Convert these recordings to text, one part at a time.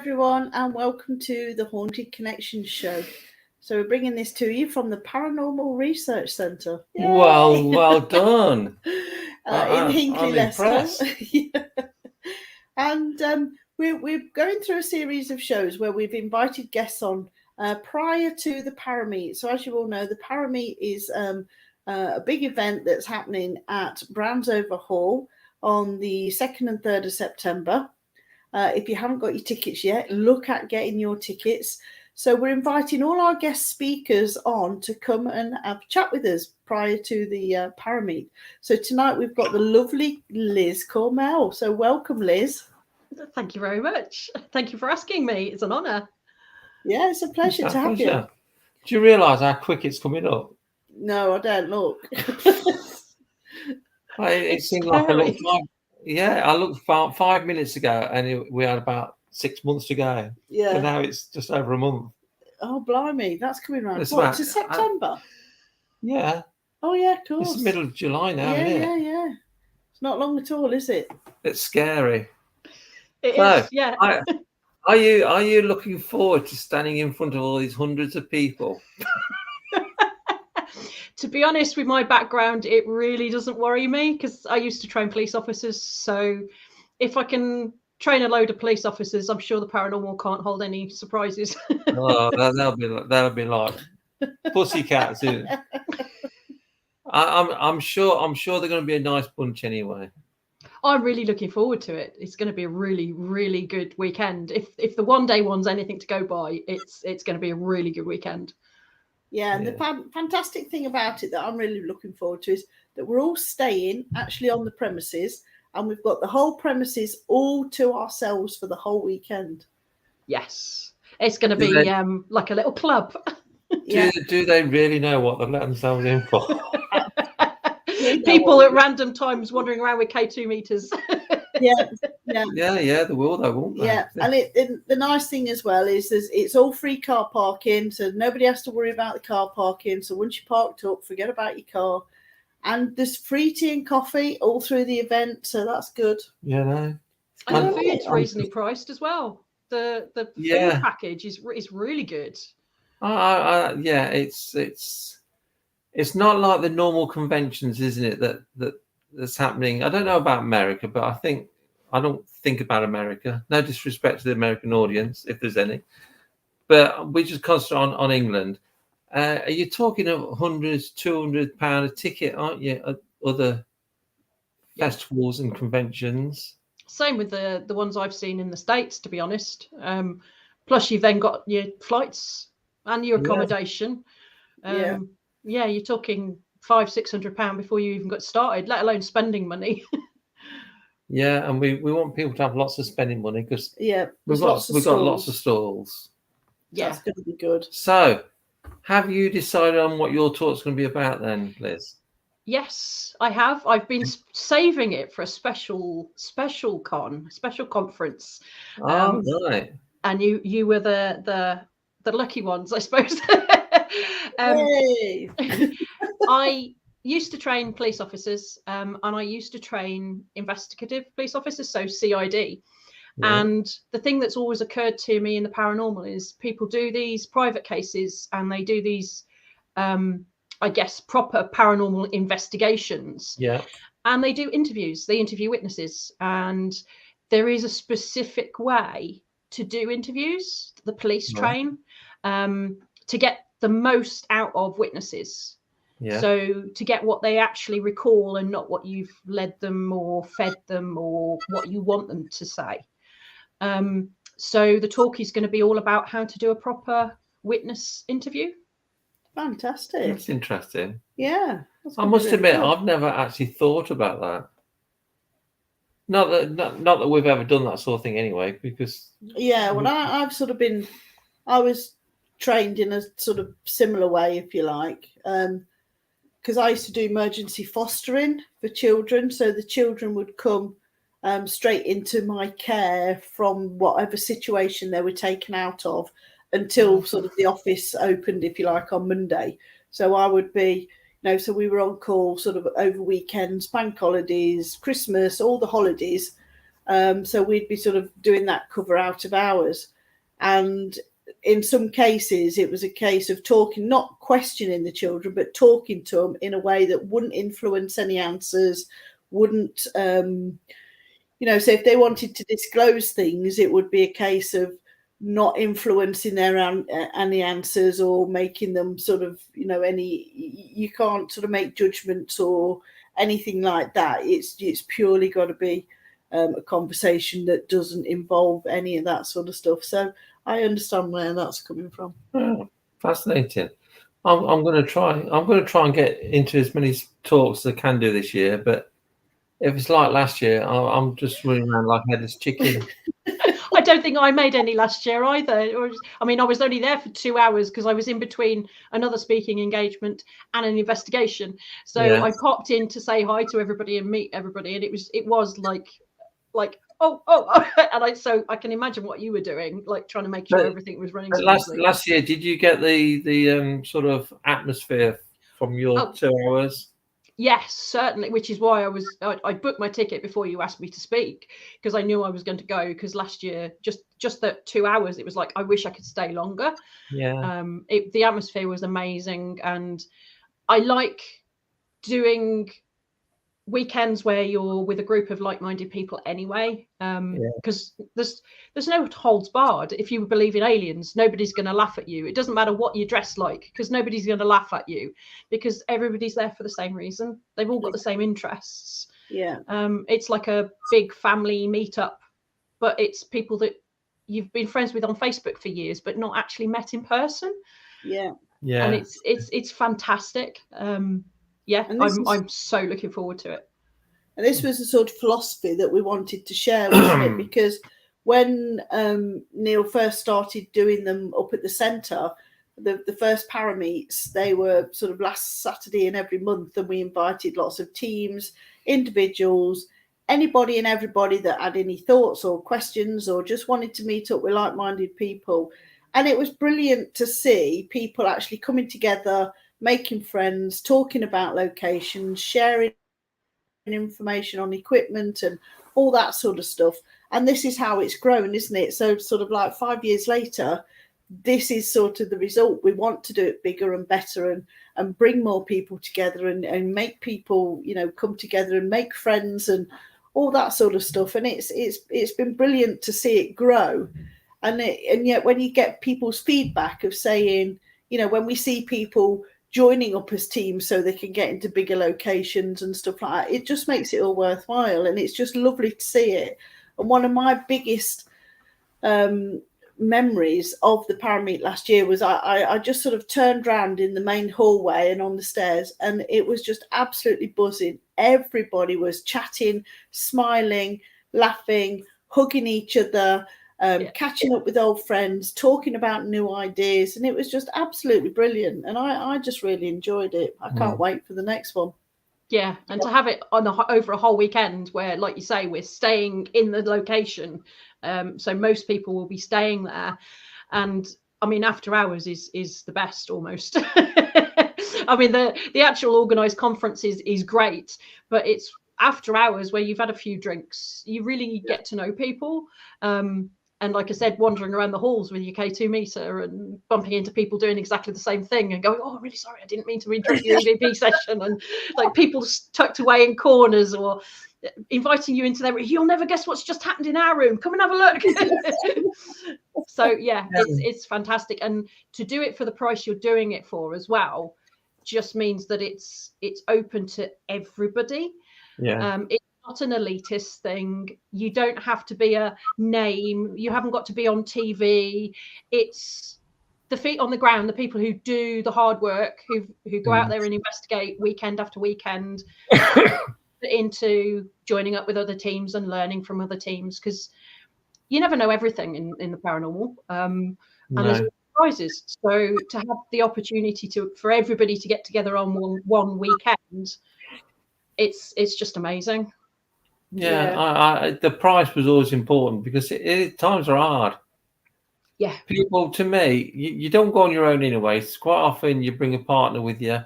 everyone, and welcome to the Haunted Connections show. So we're bringing this to you from the Paranormal Research Centre. Well done. In Hinckley, I'm Leicester. impressed. And we're going through a series of shows where we've invited guests on prior to the ParaMeet. So as you all know, the ParaMeet is a big event that's happening at Browns-Over Hall on the 2nd and 3rd of September. If you haven't got your tickets yet, look at getting your tickets. So we're inviting all our guest speakers on to come and have a chat with us prior to the ParaMeet. So tonight we've got the lovely Liz Cormell. So welcome, Liz. Thank you very much. Thank you for asking me. It's an honour. Yeah, it's a pleasure to have you. Do you realise how quick it's coming up? No, I don't look. It seemed like I looked I looked about 5 minutes ago and we had about 6 months to go. Yeah. But now it's just over a month. Oh, blimey, that's coming around. It's What, to September? Yeah. Oh, yeah, of course. It's the middle of July now, isn't it? Yeah. It's not long at all, is it? It's scary. It is, yeah. Are you looking forward to standing in front of all these hundreds of people? To be honest, with my background, it really doesn't worry me because I used to train police officers. So if I can train a load of police officers, I'm sure the paranormal can't hold any surprises. Oh, that'll be like pussycats. I'm sure they're going to be a nice bunch anyway. I'm really looking forward to it. It's going to be a really, really good weekend. If the one day one's anything to go by, it's going to be a really good weekend. Yeah, and the fantastic thing about it that I'm really looking forward to is that we're all staying actually on the premises, and we've got the whole premises all to ourselves for the whole weekend. Yes, it's going to be like a little club. Do they really know what they're letting themselves in for? People at random times wandering around with K2 meters. Yeah, they will, though, won't they? Yeah, and the nice thing as well is it's all free car parking, so nobody has to worry about the car parking. So once you're parked up, forget about your car. And there's free tea and coffee all through the event, so that's good. Yeah, no. And the food's reasonably priced as well. The food package is really good. It's not like the normal conventions, isn't it? That's happening. I don't know about America, but I don't think about America. No disrespect to the American audience, if there's any, but we just concentrate on England. Are you talking of £100, £200 a ticket, aren't you? At other festivals and conventions. Same with the ones I've seen in the States, to be honest. Plus, you've then got your flights and your accommodation. You're talking £500-600 before you even got started, let alone spending money. Yeah, and we want people to have lots of spending money because we've got lots of stalls. Yeah, it's going to be good. So, have you decided on what your talk's going to be about then, Liz? Yes, I have. I've been saving it for a special conference. Right. And you were the lucky ones, I suppose. I used to train police officers, and I used to train investigative police officers, so CID. Yeah. And the thing that's always occurred to me in the paranormal is people do these private cases and they do these, I guess, proper paranormal investigations. Yeah. And they do interviews. They interview witnesses. And there is a specific way to do interviews, the police train, to get the most out of witnesses. Yeah. So to get what they actually recall and not what you've led them or fed them or what you want them to say. So the talk is going to be all about how to do a proper witness interview. Fantastic. That's interesting. Yeah. I must admit, I've never actually thought about that. Not that we've ever done that sort of thing anyway, because... Yeah, well, I've sort of been... I was trained in a sort of similar way, if you like, because I used to do emergency fostering for children. So the children would come straight into my care from whatever situation they were taken out of until sort of the office opened, if you like, on Monday. So I would be, so we were on call sort of over weekends, bank holidays, Christmas, all the holidays. So we'd be sort of doing that cover out of hours. And in some cases, it was a case of talking, not questioning the children, but talking to them in a way that wouldn't influence any answers, wouldn't, you know, so if they wanted to disclose things, it would be a case of not influencing their any answers or making them sort of, you know, you can't sort of make judgments or anything like that. It's purely got to be a conversation that doesn't involve any of that sort of stuff. So I understand where that's coming from. Oh, fascinating. I'm going to try. I'm going to try and get into as many talks as I can do this year. But if it's like last year, I'm just running around like a headless chicken. I don't think I made any last year either. I mean, I was only there for 2 hours because I was in between another speaking engagement and an investigation. So Yeah. I popped in to say hi to everybody and meet everybody, and it was like oh, and so I can imagine what you were doing, like trying to make sure everything was running smoothly. Last year, did you get the sort of atmosphere from your 2 hours? Yes, certainly, which is why I booked my ticket before you asked me to speak, because I knew I was going to go, because last year, just that 2 hours, it was like, I wish I could stay longer. Yeah. The atmosphere was amazing, and I like doing weekends where you're with a group of like-minded people anyway, because there's no holds barred. If you believe in aliens, nobody's going to laugh at you. It doesn't matter what you're dressed like, because nobody's going to laugh at you, because everybody's there for the same reason. They've all got the same interests. Yeah. It's like a big family meetup, but it's people that you've been friends with on Facebook for years but not actually met in person. Yeah. And it's fantastic. I'm so looking forward to it. And this was the sort of philosophy that we wanted to share, wasn't it? Because when Neil first started doing them up at the centre, the first ParaMeets, they were sort of last Saturday in every month, and we invited lots of teams, individuals, anybody and everybody that had any thoughts or questions or just wanted to meet up with like-minded people. And it was brilliant to see people actually coming together, making friends, talking about locations, sharing information on equipment and all that sort of stuff. And this is how it's grown, isn't it? So sort of like 5 years later, this is sort of the result. We want to do it bigger and better and bring more people together and make people, you know, come together and make friends and all that sort of stuff. And it's been brilliant to see it grow. And yet when you get people's feedback of saying, you know, when we see people joining up as teams so they can get into bigger locations and stuff like that, it just makes it all worthwhile. And it's just lovely to see it. And one of my biggest memories of the ParaMeet last year was I just sort of turned around in the main hallway and on the stairs, and it was just absolutely buzzing. Everybody was chatting, smiling, laughing, hugging each other, catching up with old friends, talking about new ideas, and it was just absolutely brilliant. And I just really enjoyed it. I can't wait for the next one. Yeah, and to have it over a whole weekend where, like you say, we're staying in the location, so most people will be staying there. And I mean, after hours is the best almost. I mean, the actual organised conference is great, but it's after hours where you've had a few drinks, you really get to know people. And like I said, wandering around the halls with your K2 meter and bumping into people doing exactly the same thing and going, oh, I'm really sorry, I didn't mean to interrupt your EVP session. And like people tucked away in corners or inviting you into their room. You'll never guess what's just happened in our room. Come and have a look. So, yeah, it's fantastic. And to do it for the price you're doing it for as well just means that it's open to everybody. Yeah. It's not an elitist thing. You don't have to be a name. You haven't got to be on TV. It's the feet on the ground, the people who do the hard work, who go out there and investigate weekend after weekend into joining up with other teams and learning from other teams, because you never know everything in the paranormal. And there's surprises. So to have the opportunity for everybody to get together on one weekend, it's just amazing. Yeah. The price was always important because times are hard. Yeah. People, to me, you don't go on your own anyway. It's quite often you bring a partner with you.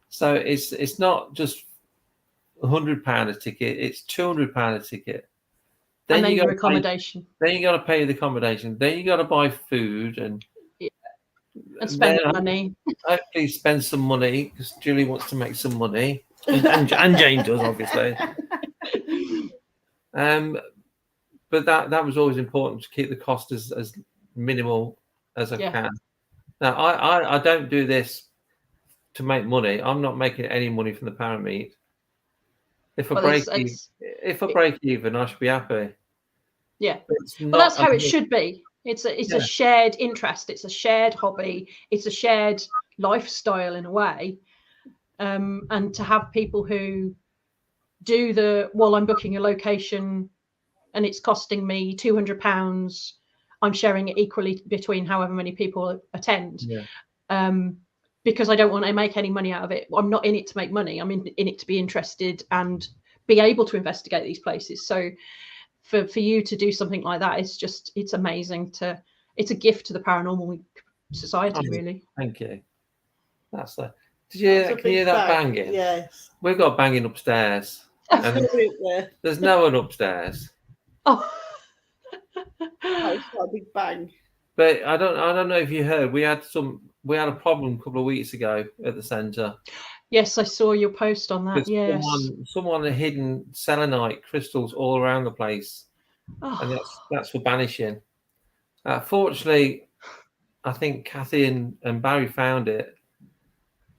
So it's not just £100 a ticket, it's £200 a ticket. then you your got accommodation. Then you got to pay the accommodation. Then you got to buy food and spend money. Hopefully, spend some money because Julie wants to make some money, and Jane does, obviously. But that was always important to keep the cost as minimal as I can. Now, I don't do this to make money. I'm not making any money from the ParaMeet. If I break even, I should be happy. Yeah, well, that's how it should be. It's a shared interest. It's a shared hobby. It's a shared lifestyle in a way. And to have people who do I'm booking a location and it's costing me £200, I'm sharing it equally between however many people attend. Because I don't want to make any money out of it. I'm not in it to make money. I'm in it to be interested and be able to investigate these places. So for you to do something like that, it's amazing. It's a gift to the paranormal society, really. Thank you. Can you hear that banging? Yes. We've got banging upstairs. There's no one upstairs. Oh, it's quite a big bang. But I don't know if you heard. We had a problem a couple of weeks ago at the centre. Yes, I saw your post on that. Yes, someone had hidden selenite crystals all around the place, and that's for banishing. Fortunately, I think Kathy and Barry found it.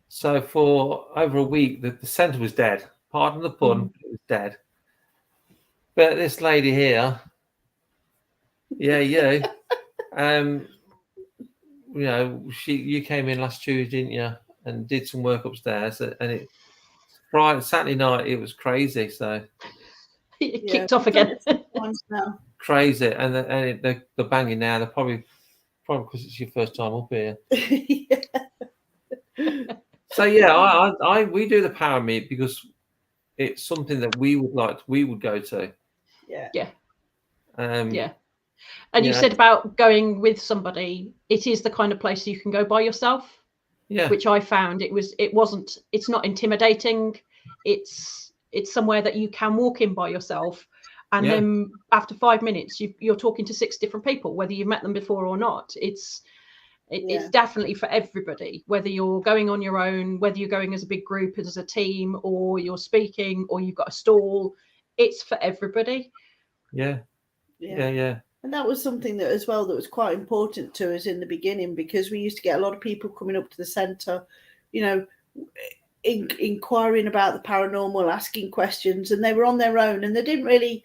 So for over a week, the centre was dead. Pardon the pun, it was dead. But this lady here, you know, you came in last Tuesday, didn't you? And did some work upstairs, and Saturday night it was crazy. So it kicked off again. Crazy, and the banging now. They're probably because it's your first time up here. So we do the ParaMeet because it's something that we would go to. And you said about going with somebody. It is the kind of place you can go by yourself. Yeah. Which I found it's not intimidating. It's somewhere that you can walk in by yourself. And then after 5 minutes, you're talking to 6 different people, whether you've met them before or not. It's definitely for everybody, whether you're going on your own, whether you're going as a big group, as a team, or you're speaking, or you've got a stall. It's for everybody. Yeah. And that was something that was quite important to us in the beginning, because we used to get a lot of people coming up to the centre, you know, inquiring about the paranormal, asking questions, and they were on their own and they didn't really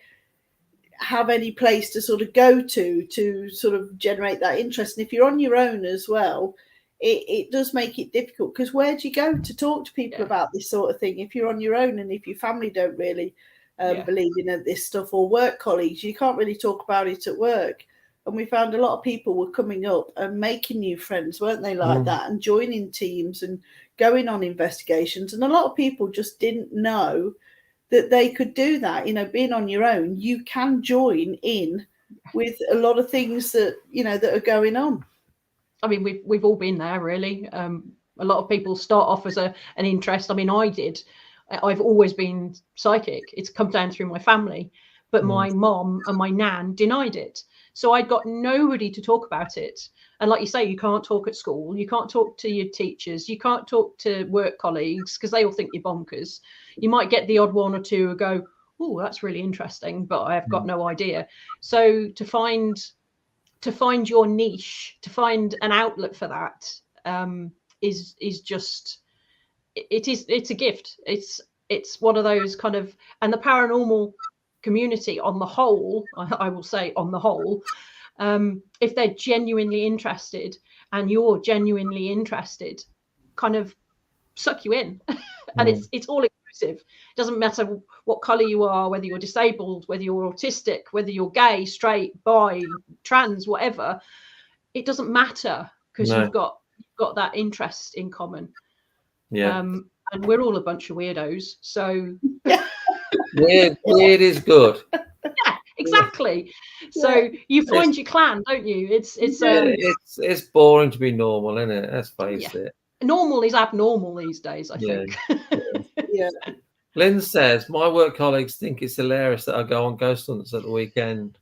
have any place to sort of go to sort of generate that interest. And if you're on your own as well, it does make it difficult, because where do you go to talk to people about this sort of thing if you're on your own, and if your family don't really believe in this stuff, or work colleagues, you can't really talk about it at work. And we found a lot of people were coming up and making new friends, weren't they, like that, and joining teams and going on investigations. And a lot of people just didn't know that they could do that. You know, being on your own, you can join in with a lot of things that, you know, that are going on. I mean, we've all been there, really. A lot of people start off as an interest. I mean, I did. I've always been psychic. It's come down through my family, but my mom and my nan denied it. So I got nobody to talk about it. And like you say, you can't talk at school. You can't talk to your teachers. You can't talk to work colleagues because they all think you're bonkers. You might get the odd one or two who go, oh, that's really interesting, but I have got no idea. So to find your niche, to find an outlet for that is just, it's a gift. It's one of those kind of, and the paranormal community on the whole, I will say on the whole, if they're genuinely interested and you're genuinely interested, kind of suck you in. And it's all inclusive. It doesn't matter what color you are, whether you're disabled, whether you're autistic, whether you're gay, straight, bi, trans, whatever. It doesn't matter, because you've got that interest in common. And we're all a bunch of weirdos, so weird is good. Yeah, exactly. So you find your clan, don't you? It's boring to be normal, isn't it? Let's face it. Normal is abnormal these days, I think. Lynn says, my work colleagues think it's hilarious that I go on ghost hunts at the weekend.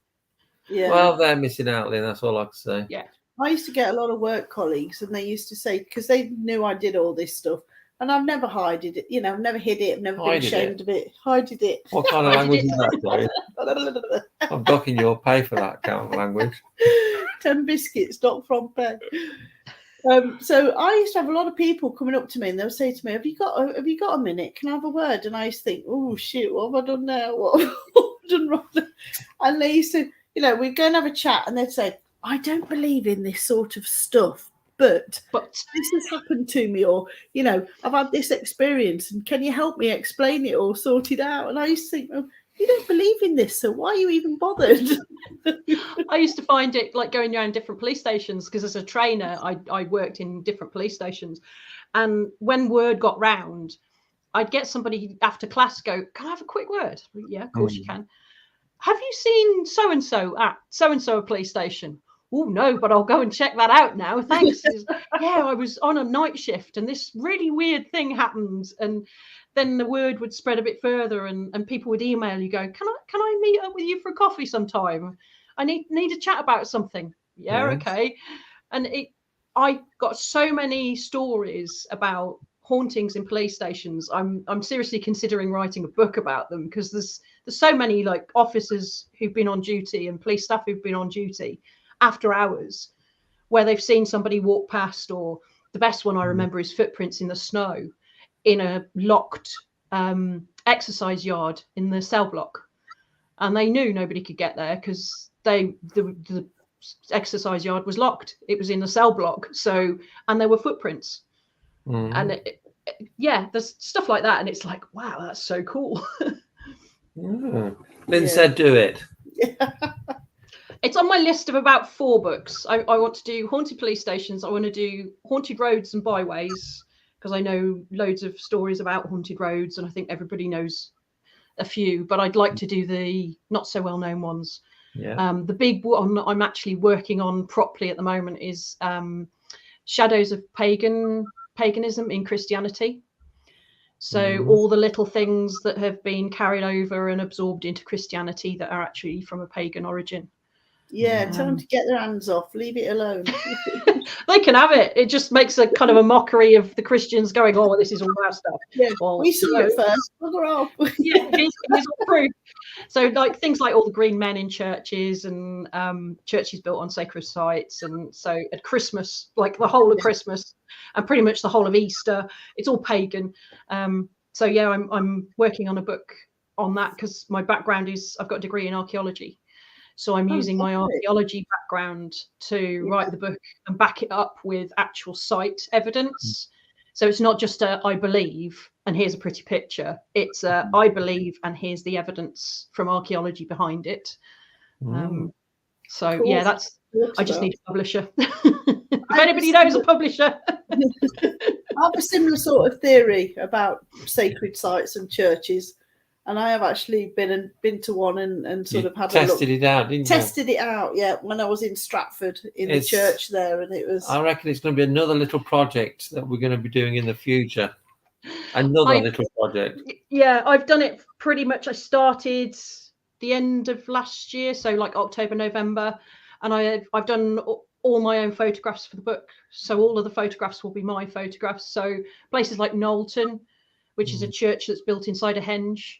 Yeah. Well, they're missing out, Lynn. That's all I can say. Yeah. I used to get a lot of work colleagues, and they used to say, because they knew I did all this stuff, and I've never hided it, I've never hid it, I've never been ashamed of it. Hided it. What kind of language is that, I'm docking your pay for that kind of language. 10 biscuits, not from bed. So I used to have a lot of people coming up to me, and they'll say to me, have you got a minute? Can I have a word? And I used to think, oh shit, what have I done now? What have I done wrong? And they used to, we'd go and have a chat, and they'd say, I don't believe in this sort of stuff, but this has happened to me, or I've had this experience, and can you help me explain it or sort it out? And I used to think, well, you don't believe in this, so why are you even bothered? I used to find it like going around different police stations, because as a trainer, I worked in different police stations, and when word got round, I'd get somebody after class go, can I have a quick word? Yeah, of course you can. Have you seen so-and-so at so-and-so police station? Oh, no, but I'll go and check that out now. Thanks. Yeah, I was on a night shift and this really weird thing happened. And then the word would spread a bit further, and people would email you going, can I meet up with you for a coffee sometime? I need to chat about something. Yeah, yes. Okay. And I got so many stories about hauntings in police stations. I'm seriously considering writing a book about them, because there's so many like officers who've been on duty and police staff who've been on duty after hours where they've seen somebody walk past, or the best one I remember is footprints in the snow in a locked exercise yard in the cell block, and they knew nobody could get there because the exercise yard was locked. It was in the cell block, and there were footprints. And there's stuff like that, and it's like, wow, that's so cool. Lynn said do it. It's on my list of about 4 books. I want to do haunted police stations. I want to do haunted roads and byways, because I know loads of stories about haunted roads, and I think everybody knows a few, but I'd like to do the not so well known ones. The big one I'm actually working on properly at the moment is Shadows of Paganism in Christianity. So all the little things that have been carried over and absorbed into Christianity that are actually from a pagan origin. Yeah, tell them to get their hands off. Leave it alone. They can have it. It just makes a kind of a mockery of the Christians going, oh, this is all that stuff. Yeah, well, we saw it first. Bugger off. Yeah, here's all proof. So like things like all the green men in churches, and churches built on sacred sites. And so at Christmas, like the whole of Christmas and pretty much the whole of Easter, it's all pagan. So yeah, I'm working on a book on that, because my background is I've got a degree in archaeology. So I'm using my archaeology background to write the book and back it up with actual site evidence. So it's not just I believe and here's a pretty picture. It's I believe and here's the evidence from archaeology behind it. So cool. Yeah, I just need a publisher. If anybody knows a publisher. I have a similar sort of theory about sacred sites and churches. And I have actually been to one and sort of had tested it out, didn't you? Tested it out, yeah, when I was in Stratford in the church there, and it was. I reckon it's going to be another little project that we're going to be doing in the future. Another little project. Yeah, I've done it pretty much. I started the end of last year, so like October, November, and I've done all my own photographs for the book. So all of the photographs will be my photographs. So places like Knowlton, which is a church that's built inside a henge.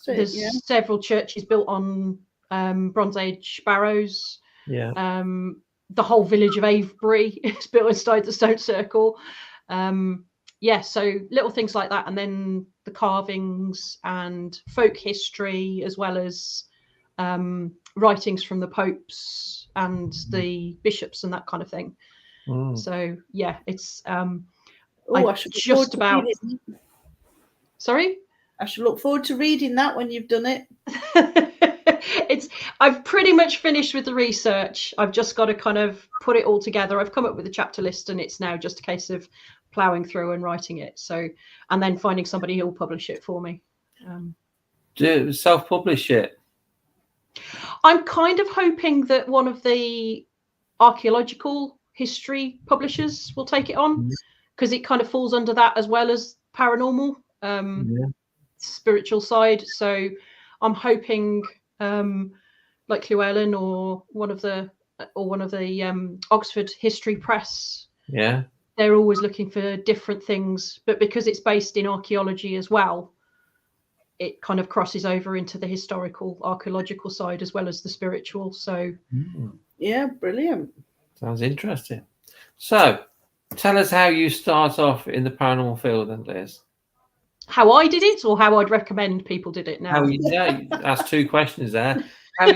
There's several churches built on Bronze Age barrows. Yeah. The whole village of Avebury is built inside the stone circle. So little things like that, and then the carvings and folk history, as well as writings from the popes and the bishops and that kind of thing. So yeah, it's I should just about. Sorry? I should look forward to reading that when you've done it. I've pretty much finished with the research. I've just got to kind of put it all together. I've come up with a chapter list, and it's now just a case of ploughing through and writing it. So, and then finding somebody who will publish it for me. Do self-publish it? I'm kind of hoping that one of the archaeological history publishers will take it on, because it kind of falls under that as well as paranormal spiritual side. So I'm hoping, like Llewellyn or one of the Oxford History Press. Yeah. They're always looking for different things, but because it's based in archaeology as well, it kind of crosses over into the historical, archaeological side as well as the spiritual. So, yeah, brilliant. Sounds interesting. So, tell us how you start off in the paranormal field, then, Liz. How I did it, or how I'd recommend people did it now? You asked two questions there. How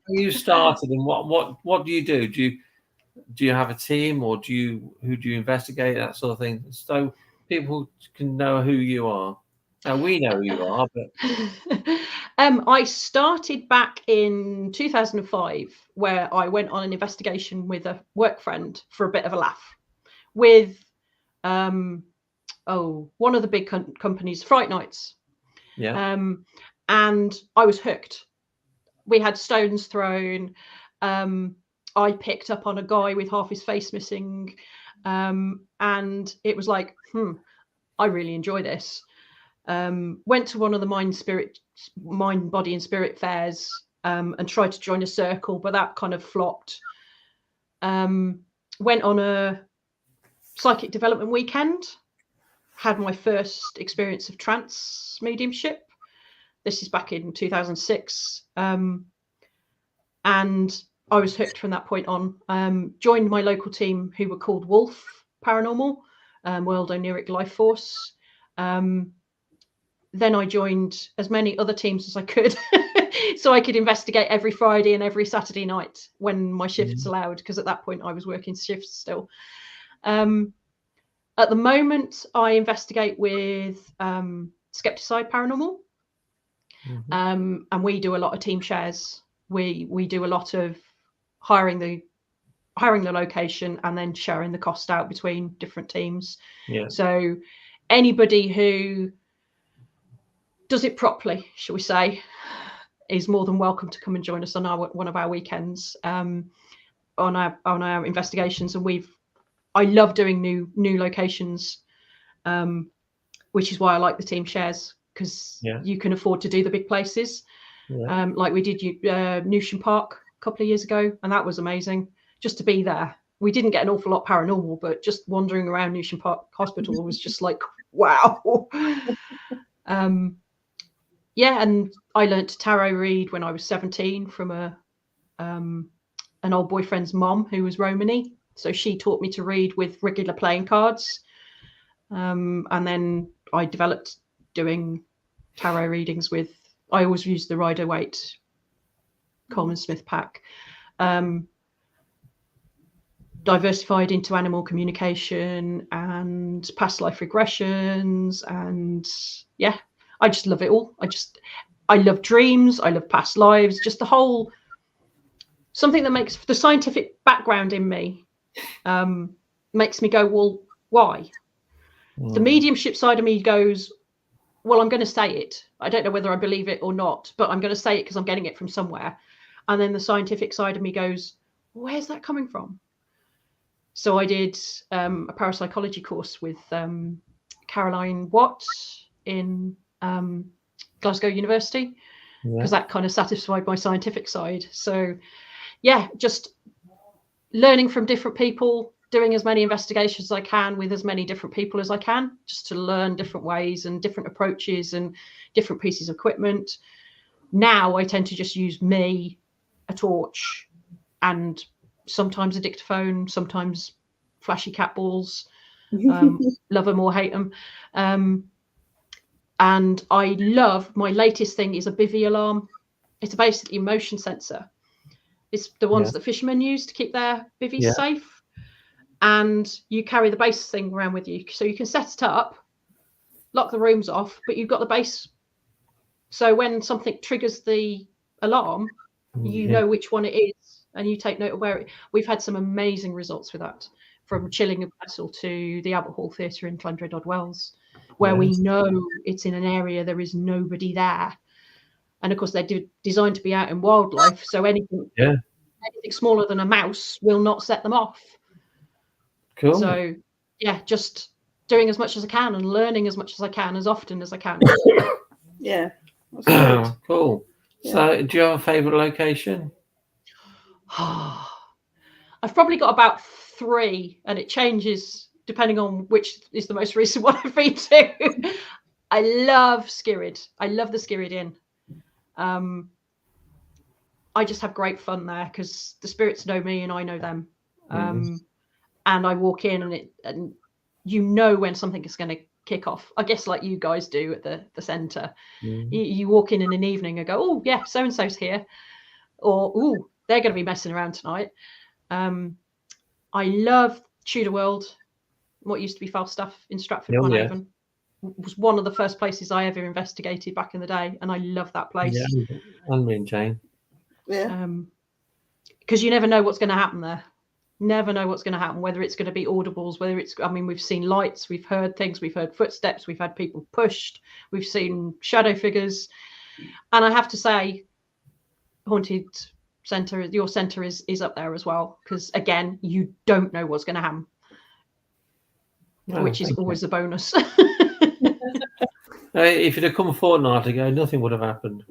you started, and what do you do? Do you have a team, or who do you investigate, that sort of thing, so people can know who you are? Now we know who you are, but I started back in 2005, where I went on an investigation with a work friend for a bit of a laugh with one of the big companies, Fright Nights. Yeah. And I was hooked. We had stones thrown. I picked up on a guy with half his face missing, and it was like, I really enjoy this. Went to one of the mind, body and spirit fairs, and tried to join a circle, but that kind of flopped. Went on a psychic development weekend, had my first experience of trance mediumship. This is back in 2006. And I was hooked from that point on. Joined my local team, who were called Wolf Paranormal, World Oniric Life Force. Then I joined as many other teams as I could, so I could investigate every Friday and every Saturday night when my shifts allowed, because at that point I was working shifts still. At the moment, I investigate with Skepticide Paranormal, and we do a lot of team shares. We do a lot of hiring the location and then sharing the cost out between different teams. Yeah. So anybody who does it properly, shall we say, is more than welcome to come and join us on one of our weekends, on our investigations. And I love doing new locations, which is why I like the team shares, because you can afford to do the big places. Like we did Newsham Park a couple of years ago, and that was amazing just to be there. We didn't get an awful lot paranormal, but just wandering around Newsham Park Hospital was just like, wow. And I learned to tarot read when I was 17 from an old boyfriend's mom who was Romany. So she taught me to read with regular playing cards. And then I developed doing tarot readings with, I always used the Rider-Waite Coleman Smith pack. Diversified into animal communication and past life regressions, and I just love it all. I love dreams. I love past lives. Just the whole, something that makes the scientific background in me makes me go, well, why? The mediumship side of me goes, well, I'm going to say it. I don't know whether I believe it or not, but I'm going to say it because I'm getting it from somewhere. And then the scientific side of me goes, where's that coming from? So I did a parapsychology course with Caroline Watt in Glasgow University, because that kind of satisfied my scientific side. So just learning from different people, doing as many investigations as I can with as many different people as I can, just to learn different ways and different approaches and different pieces of equipment. Now I tend to just use me, a torch, and sometimes a dictaphone, sometimes flashy cat balls. Love them or hate them. And I love, my latest thing is a bivy alarm. It's basically a motion sensor. It's the ones that fishermen use to keep their bivvies safe. And you carry the base thing around with you. So you can set it up, lock the rooms off, but you've got the base. So when something triggers the alarm, you know which one it is, and you take note of where we've had some amazing results with that, from Chilling a Vessel to the Albert Hall Theatre in Llandred Wells, where we know it's in an area there is nobody there. And of course they're designed to be out in wildlife, so anything smaller than a mouse will not set them off. Cool. So just doing as much as I can and learning as much as I can, as often as I can. Yeah. That's good. Cool. Yeah. So, do you have a favourite location? I've probably got about 3, and it changes depending on which is the most recent one I've been to. I love Skirrid. I love the Skirrid Inn. I just have great fun there because the spirits know me and I know them. And I walk in and you know when something is going to kick off. I guess like you guys do at the centre. You walk in an evening and go, oh yeah, so and so's here, or oh, they're going to be messing around tonight. I love Tudor World, what used to be Falstaff in Stratford-upon-Avon. Was one of the first places I ever investigated back in the day, and I love that place. Yeah, I'm in Jane. Yeah. Because you never know what's going to happen there. Never know what's going to happen, whether it's going to be audibles, whether it's, I mean, we've seen lights, we've heard things, we've heard footsteps, we've had people pushed, we've seen shadow figures. And I have to say, Haunted Centre, your centre is up there as well, because again, you don't know what's going to happen, which is always a bonus. If it had come a fortnight ago, nothing would have happened.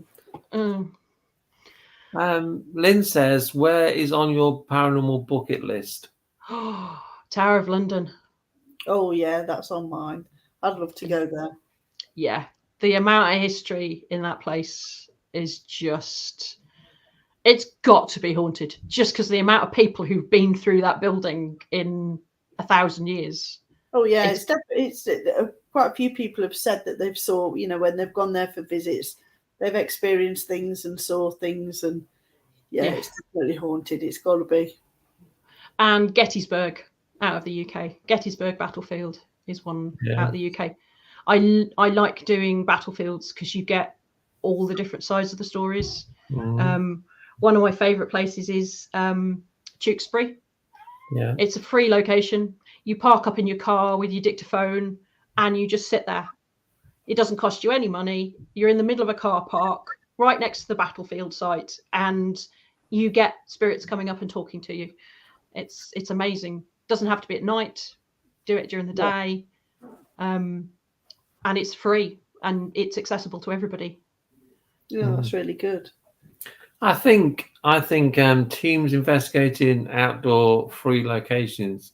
Lynn says, where is on your paranormal bucket list? Tower of London. Oh yeah, that's on mine. I'd love to go there. Yeah, the amount of history in that place is just, it's got to be haunted, just because the amount of people who've been through that building in 1,000 years. Oh yeah, it's quite a few people have said that they've saw, you know, when they've gone there for visits, they've experienced things and saw things, and yeah. It's definitely haunted. It's got to be. And Gettysburg out of the UK. Gettysburg Battlefield is one out of the UK. I like doing battlefields because you get all the different sides of the stories. One of my favourite places is Tewkesbury. Yeah. It's a free location. You park up in your car with your dictaphone and you just sit there. It doesn't cost you any money. You're in the middle of a car park right next to the battlefield site, and you get spirits coming up and talking to you. It's amazing. Doesn't have to be at night. Do it during the day. And it's free and it's accessible to everybody. Yeah, that's really good. I think teams investigating outdoor free locations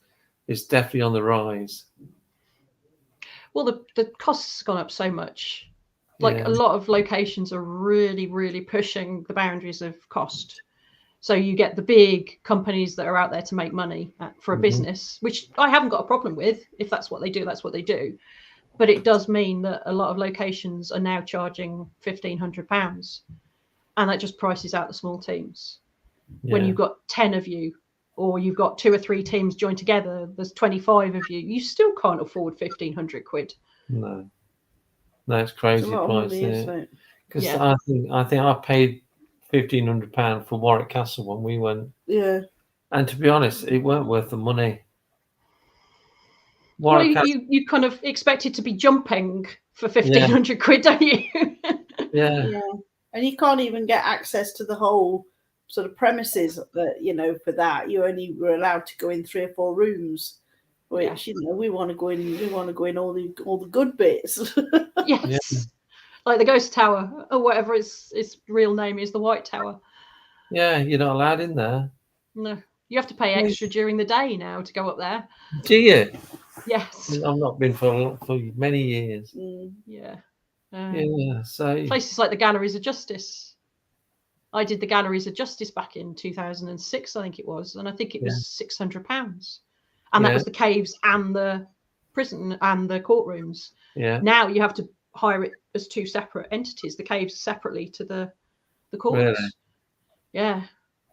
is definitely on the rise. Well, the costs gone up so much. Like a lot of locations are really, really pushing the boundaries of cost. So you get the big companies that are out there to make money for a business, which I haven't got a problem with. If that's what they do, that's what they do. But it does mean that a lot of locations are now charging £1,500, and that just prices out the small teams. When you've got 10 of you, or you've got 2 or 3 teams joined together, there's 25 of you, you still can't afford £1,500. No, it's crazy price. Because I think I paid £1,500 for Warwick Castle when we went. Yeah. And to be honest, it weren't worth the money. Well, you kind of expected to be jumping for £1,500, don't you? Yeah. And you can't even get access to the whole sort of premises that, you know, for that. You only were allowed to go in 3 or 4 rooms, which, you know, we want to go in all the good bits. Yes. Yeah. Like the Ghost Tower, or whatever its real name is, the White Tower. Yeah, you're not allowed in there. No, you have to pay extra during the day now to go up there. Do you? Yes. I've not been for many years. Yeah. So places like the Galleries of Justice. I did the Galleries of Justice back in 2006, I think it was, and I think it was £600, and that was the caves and the prison and the courtrooms. Yeah. Now you have to hire it as 2 separate entities. The caves separately to the courts. Really? Yeah.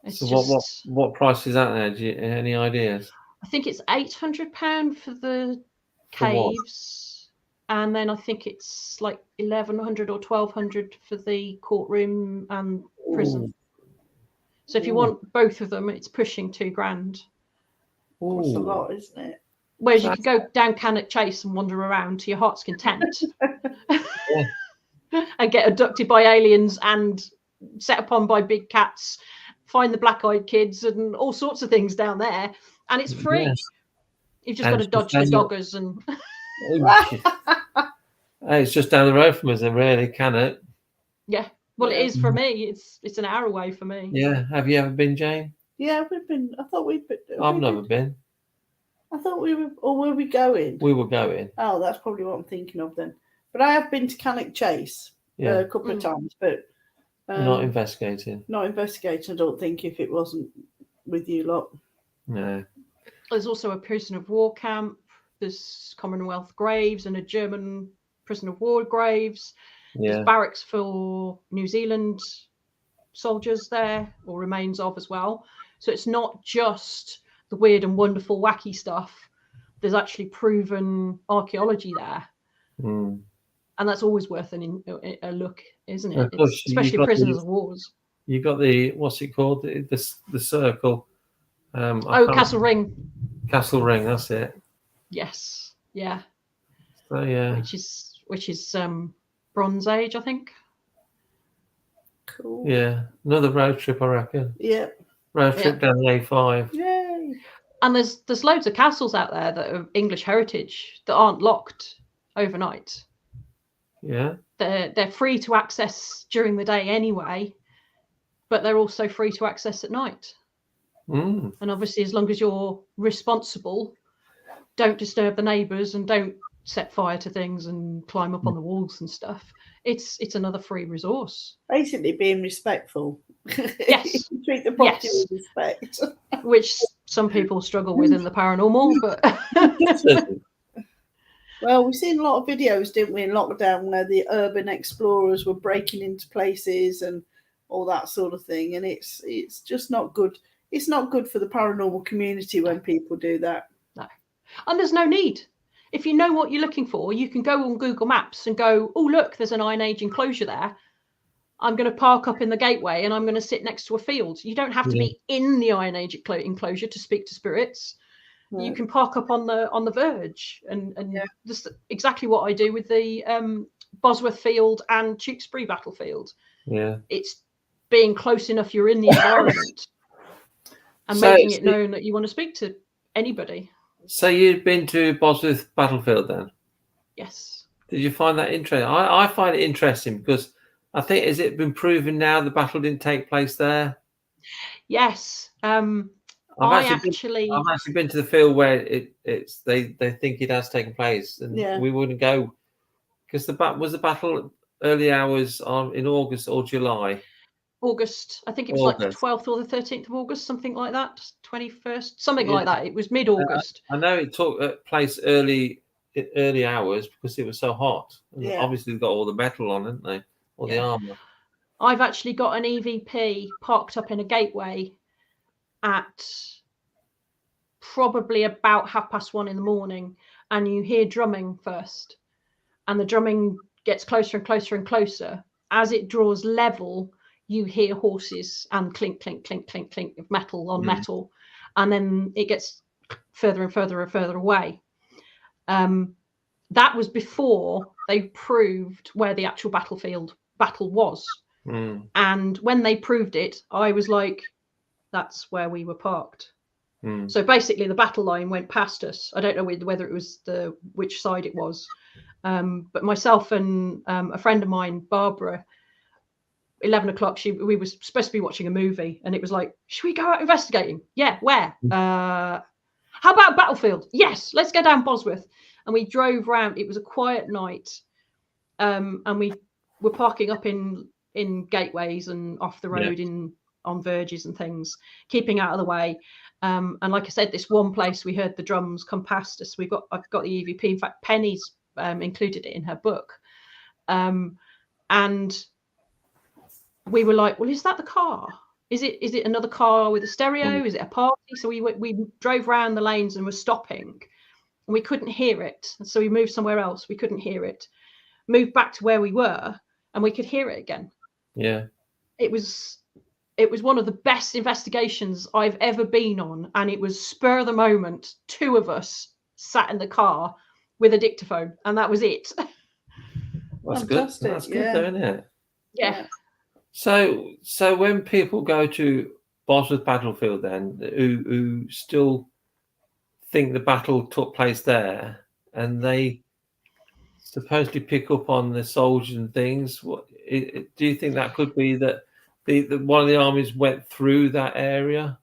So what price is that there? Do you any ideas? I think it's £800 for the caves, and then I think it's like 1,100 or 1,200 for the courtroom and prison. Ooh. So if you want both of them, it's pushing £2,000. That's a lot, isn't it? Whereas you could go down Cannock Chase and wander around to your heart's content and get abducted by aliens and set upon by big cats, find the black-eyed kids and all sorts of things down there, and it's free. You've just got to dodge the doggers and Hey, it's just down the road from us, then, really, can it? Yeah. Well, Yeah. it is for me. It's an hour away for me. Yeah. Have you ever been, Jane? Yeah, we've been. I thought we'd been. I've never been. I thought we were, or were we going? We were going. Oh, that's probably what I'm thinking of then. But I have been to Cannock Chase Yeah. a couple of times, but Not investigating. Not investigating. I don't think if it wasn't with you lot. No. There's also a prisoner of war camp. There's Commonwealth graves and a German prisoner of war graves. Yeah. There's barracks for New Zealand soldiers there, or remains of as well. So it's not just the weird and wonderful, wacky stuff. There's actually proven archaeology there. Mm. And that's always worth a look, isn't it? Of course, especially prisoners of wars. You got the, what's it called? The circle. Castle Ring. Castle Ring, that's it. Yes. Yeah. So yeah. Which is Bronze Age, I think. Cool. Yeah. Another road trip, I reckon. Yeah. Road trip down the A5. Yay. And there's loads of castles out there that are English heritage that aren't locked overnight. Yeah. They're free to access during the day anyway, but they're also free to access at night. Mm. And obviously, as long as you're responsible, don't disturb the neighbours and don't set fire to things and climb up on the walls and stuff. It's another free resource. Basically, being respectful. Yes. Treat the property with respect. Which some people struggle with in the paranormal, but well, we've seen a lot of videos, didn't we, in lockdown, where the urban explorers were breaking into places and all that sort of thing, and it's just not good. It's not good for the paranormal community when people do that. No, and there's no need. If you know what you're looking for, you can go on Google Maps and go, oh, look, there's an Iron Age enclosure there. I'm going to park up in the gateway and I'm going to sit next to a field. You don't have to be in the Iron Age enclosure to speak to spirits. Right. You can park up on the verge, and this is exactly what I do with the Bosworth Field and Tewkesbury battlefield. Yeah, it's being close enough you're in the environment and making it known that you want to speak to anybody. So you've been to Bosworth battlefield then? Yes. Did you find that interesting? I find it interesting because I think, has it been proven now the battle didn't take place there? Yes. I've actually been to the field where they think it has taken place, and we wouldn't go because the battle early hours in August or July. August, I think it was like the 12th or the 13th of August, something like that. 21st, something like that. It was mid-August. I know it took place early hours because it was so hot. And obviously they've got all the metal on, haven't they? All the armor. I've actually got an EVP parked up in a gateway at probably about 1:30 in the morning, and you hear drumming first, and the drumming gets closer and closer and closer. As it draws level, you hear horses and clink, clink, clink, clink, clink of metal on metal, and then it gets further and further and further away. That was before they proved where the actual battle was. And when they proved it, I was like, that's where we were parked. So basically the battle line went past us. I don't know whether it was which side it was, but myself and a friend of mine, Barbara, 11 o'clock, we were supposed to be watching a movie, and it was like, should we go out investigating? Yeah, where? How about battlefield? Yes, let's go down Bosworth. And we drove around. It was a quiet night, and we were parking up in gateways and off the road on verges and things, keeping out of the way. And like I said, this one place we heard the drums come past us. I've got the EVP. In fact, Penny's included it in her book. And we were like, well, is that the car? Is it another car with a stereo? Is it a party? So we drove around the lanes and were stopping, and we couldn't hear it. So we moved somewhere else. We couldn't hear it. Moved back to where we were, and we could hear it again. Yeah. It was one of the best investigations I've ever been on, and it was spur of the moment. Two of us sat in the car with a dictaphone, and that was it. That's fantastic. Good. That's good, though, isn't it? Yeah. So when people go to Bosworth battlefield, then who still think the battle took place there, and they supposedly pick up on the soldiers and things. Do you think that could be that the one of the armies went through that area?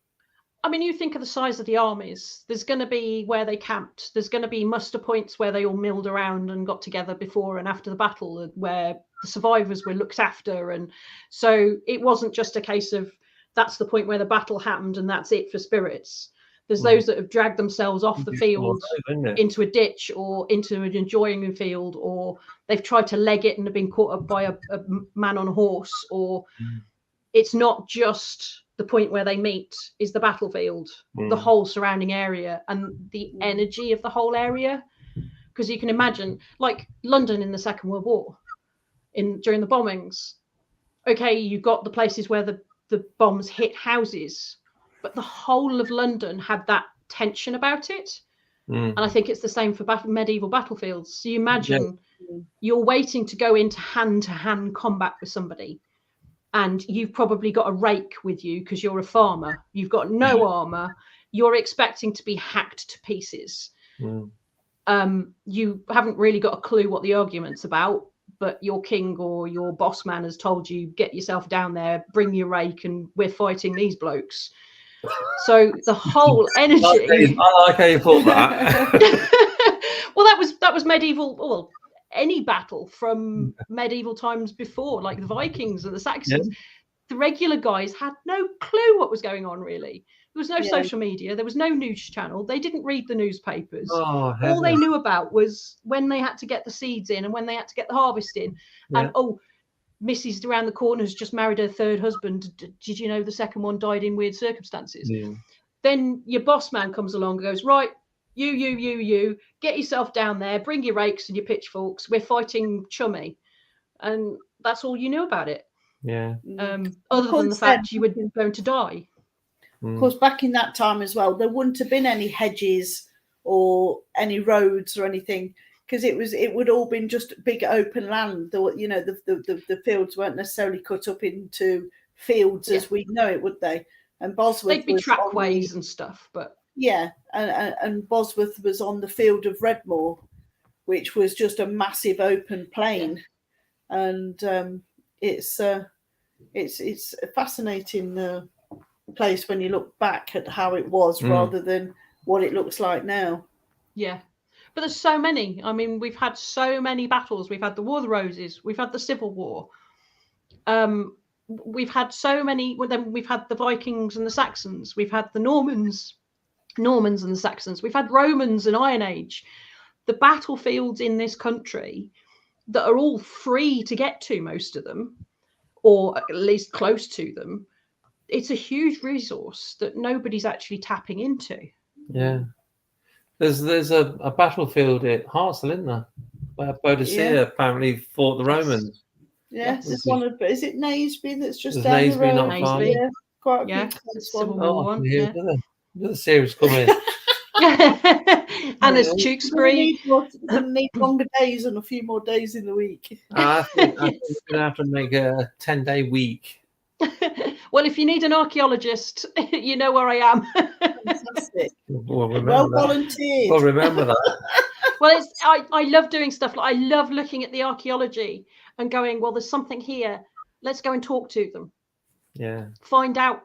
I mean, you think of the size of the armies. There's going to be where they camped. There's going to be muster points where they all milled around and got together before and after the battle, where the survivors were looked after. And so it wasn't just a case of that's the point where the battle happened and that's it for spirits. There's those that have dragged themselves off the field into a ditch or into an adjoining field, or they've tried to leg it and have been caught up by a man on a horse, or it's not just the point where they meet is the battlefield, the whole surrounding area and the energy of the whole area. Because you can imagine, like London in the Second World War, during the bombings, okay, you've got the places where the bombs hit houses, but the whole of London had that tension about it. And I think it's the same for medieval battlefields. So you imagine you're waiting to go into hand-to-hand combat with somebody, and you've probably got a rake with you because you're a farmer. You've got no armor. You're expecting to be hacked to pieces. You haven't really got a clue what the argument's about, but your king or your boss man has told you, get yourself down there, bring your rake, and we're fighting these blokes. So the whole energy. I like how you put that. Well, that was medieval. Well, any battle from medieval times before, like the Vikings and the Saxons, the regular guys had no clue what was going on, really. There was no social media. There was no news channel. They didn't read the newspapers. All they knew about was when they had to get the seeds in and when they had to get the harvest in. And, Mrs. around the corner has just married her third husband. Did you know the second one died in weird circumstances? Then your boss man comes along and goes, right, you, get yourself down there, bring your rakes and your pitchforks. We're fighting chummy. And that's all you knew about it. Other than the fact you were going to die. Of course, back in that time as well, there wouldn't have been any hedges or any roads or anything, because it would all been just big open land. The fields weren't necessarily cut up into fields as we know it, would they? And Bosworth they'd be trackways and stuff, but and Bosworth was on the field of Redmoor, which was just a massive open plain, and it's a fascinating place when you look back at how it was rather than what it looks like now. But there's so many. I mean, we've had so many battles. We've had the War of the Roses. We've had the Civil War. We've had so many. Then we've had the Vikings and the Saxons. We've had the Normans and the Saxons. We've had Romans and Iron Age. The battlefields in this country that are all free to get to, most of them, or at least close to them. It's a huge resource that nobody's actually tapping into. There's a battlefield at Hartsel, isn't there? Where Boadicea apparently fought the Romans. There's one of, is it Naseby that's just down Naseby, the road? not far. Quite a Civil War one. Another series coming. And there's Tewkesbury. We need longer days and a few more days in the week. I think we're going to have to make a 10-day week. Well, if you need an archaeologist, you know where I am. Fantastic. Well volunteered. Well, remember that. Well, I love doing stuff. I love looking at the archaeology and going, well, there's something here. Let's go and talk to them. Find out.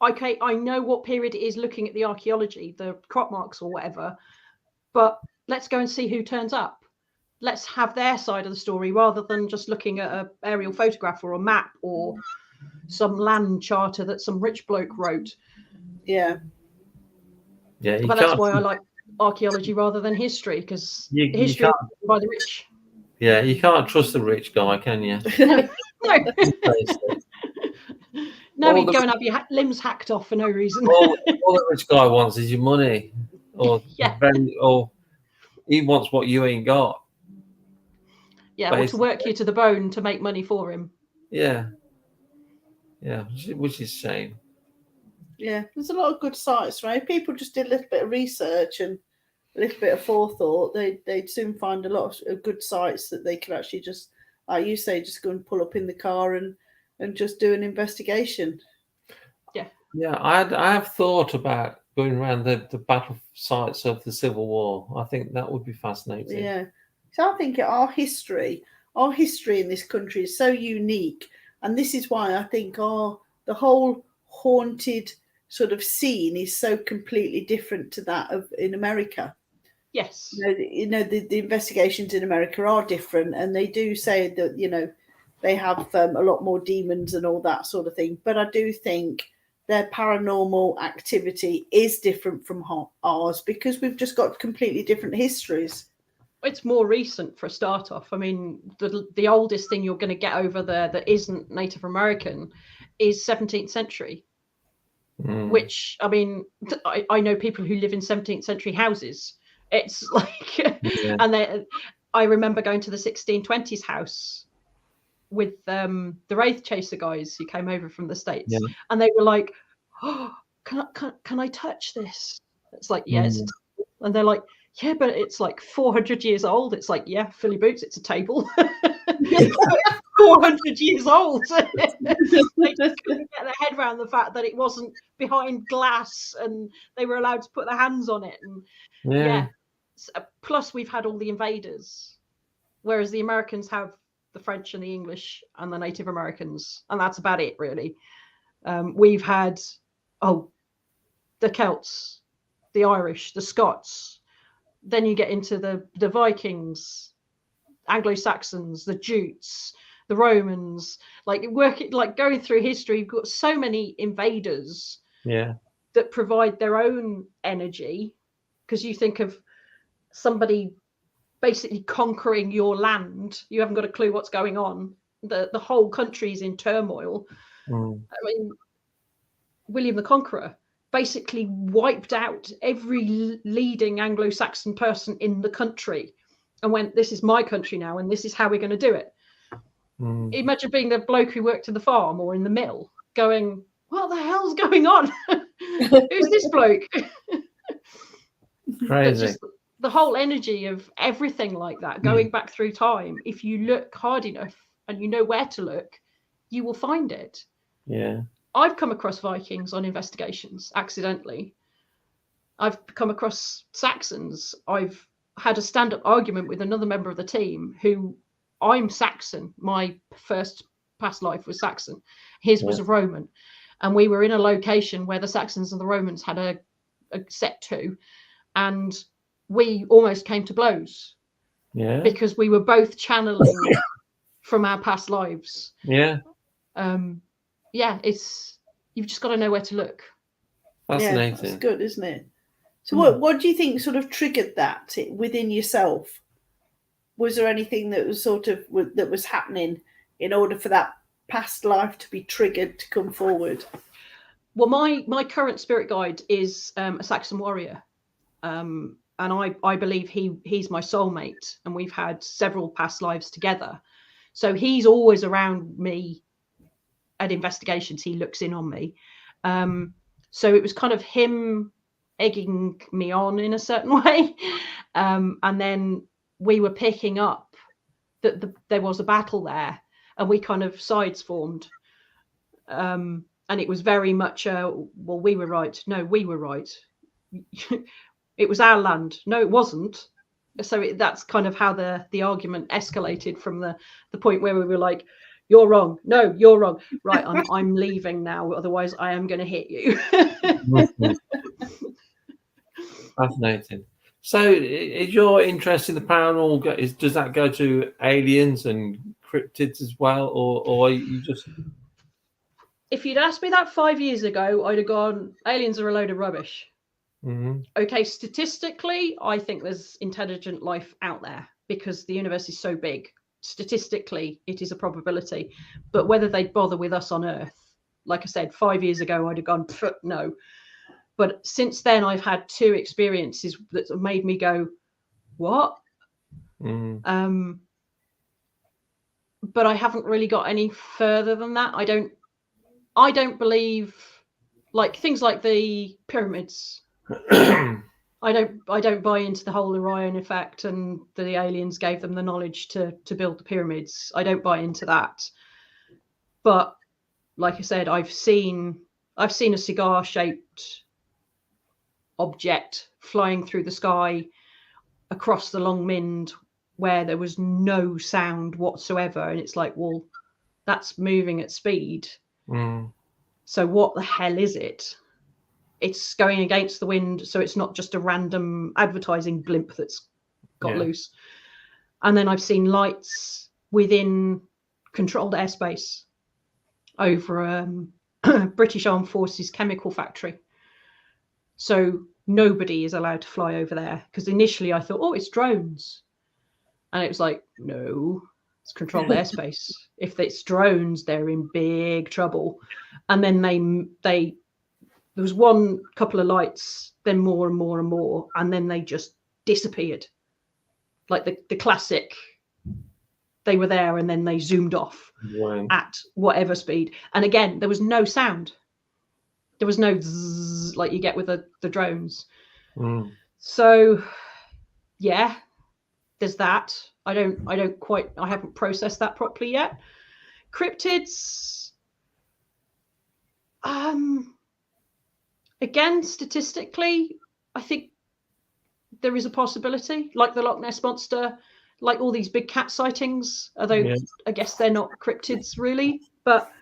Okay, I know what period it is looking at the archaeology, the crop marks or whatever, but let's go and see who turns up. Let's have their side of the story rather than just looking at an aerial photograph or a map or some land charter that some rich bloke wrote. But that's why I like archaeology rather than history, because history is by the rich. You can't trust the rich guy, can you? No, you go and have your limbs hacked off for no reason. All the rich guy wants is your money, or he wants what you ain't got. Or to work you to the bone to make money for him. Which is a shame. There's a lot of good sites, right? People just did a little bit of research and a little bit of forethought. They'd soon find a lot of good sites that they could actually just, like you say, just go and pull up in the car and just do an investigation. I have thought about going around the battle sites of the Civil War. I think that would be fascinating. So I think our history in this country is so unique, and this is why I think the whole haunted sort of scene is so completely different to that of in America. Yes. The investigations in America are different, and they do say that they have a lot more demons and all that sort of thing. But I do think their paranormal activity is different from ours because we've just got completely different histories. It's more recent for a start off. I mean, the oldest thing you're going to get over there that isn't Native American is 17th century. Which, I mean, I know people who live in 17th century houses. It's like, and I remember going to the 1620s house with the Wraith Chaser guys who came over from the States, and they were like, "Oh, can I touch this?" It's like, yes, and they're like, "Yeah, but it's like 400 years old." It's like, "Yeah, Philly boots, it's a table." 400 years old. They just couldn't get their head around the fact that it wasn't behind glass and they were allowed to put their hands on it. And plus we've had all the invaders, whereas the Americans have the French and the English and the Native Americans, and that's about it really. We've had the Celts, the Irish, the Scots, then you get into the Vikings, Anglo-Saxons, the Jutes, the Romans, going through history. You've got so many invaders that provide their own energy, because you think of somebody basically conquering your land, you haven't got a clue what's going on, the whole country's in turmoil. I mean, William the Conqueror basically wiped out every leading Anglo-Saxon person in the country and went, "This is my country now, and this is how we're going to do it." Imagine being the bloke who worked in the farm or in the mill going, "What the hell's going on? Who's this bloke?" Crazy. Just the whole energy of everything like that, going back through time. If you look hard enough and you know where to look, you will find it. Yeah. I've come across Vikings on investigations accidentally. I've come across Saxons. I've had a stand-up argument with another member of the team who, I'm Saxon. My first past life was Saxon. His was a Roman. And we were in a location where the Saxons and the Romans had a set to, and we almost came to blows. Because we were both channeling from our past lives. You've just got to know where to look. Fascinating. Yeah, that's good, isn't it? So what do you think sort of triggered that within yourself? Was there anything that was that was happening in order for that past life to be triggered to come forward? Well, my current spirit guide is a Saxon warrior, and I believe he's my soulmate, and we've had several past lives together. So he's always around me at investigations. He looks in on me. So it was kind of him egging me on in a certain way. And then we were picking up that there was a battle there, and we kind of sides formed. And it was very much, well, we were right. No, we were right. It was our land. No, it wasn't. So that's kind of how the argument escalated from the point where we were like, "You're wrong. No, you're wrong. Right, I'm leaving now. Otherwise, I am going to hit you." Fascinating. So, is your interest in the paranormal, does that go to aliens and cryptids as well, or are you just? If you'd asked me that 5 years ago, I'd have gone, aliens are a load of rubbish. Okay, statistically, I think there's intelligent life out there because the universe is so big. Statistically, it is a probability. But whether they'd bother with us on Earth, like I said, 5 years ago, I'd have gone, no. But since then, I've had two experiences that have made me go, what? But I haven't really got any further than that. I don't believe, like things like the pyramids. I don't buy into the whole Orion effect and the aliens gave them the knowledge to build the pyramids. I don't buy into that. But like I said, I've seen a cigar-shaped object flying through the sky across the Long Mind where there was no sound whatsoever, and it's like, well, that's moving at speed. So what the hell is it? It's going against the wind, so it's not just a random advertising blimp that's got loose. And then I've seen lights within controlled airspace over British Armed Forces chemical factory. So nobody is allowed to fly over there, because initially I thought, oh, it's drones. And it was like, no, it's controlled airspace. If it's drones, they're in big trouble. And then there was one couple of lights, then more and more and more, and then they just disappeared. Like the classic, they were there and then they zoomed off at whatever speed. And again, there was no sound. There was no zzz like you get with the drones. So yeah, there's that. I haven't processed that properly yet. Cryptids, again, statistically, I think there is a possibility, like the Loch Ness Monster, like all these big cat sightings, although I guess they're not cryptids really, but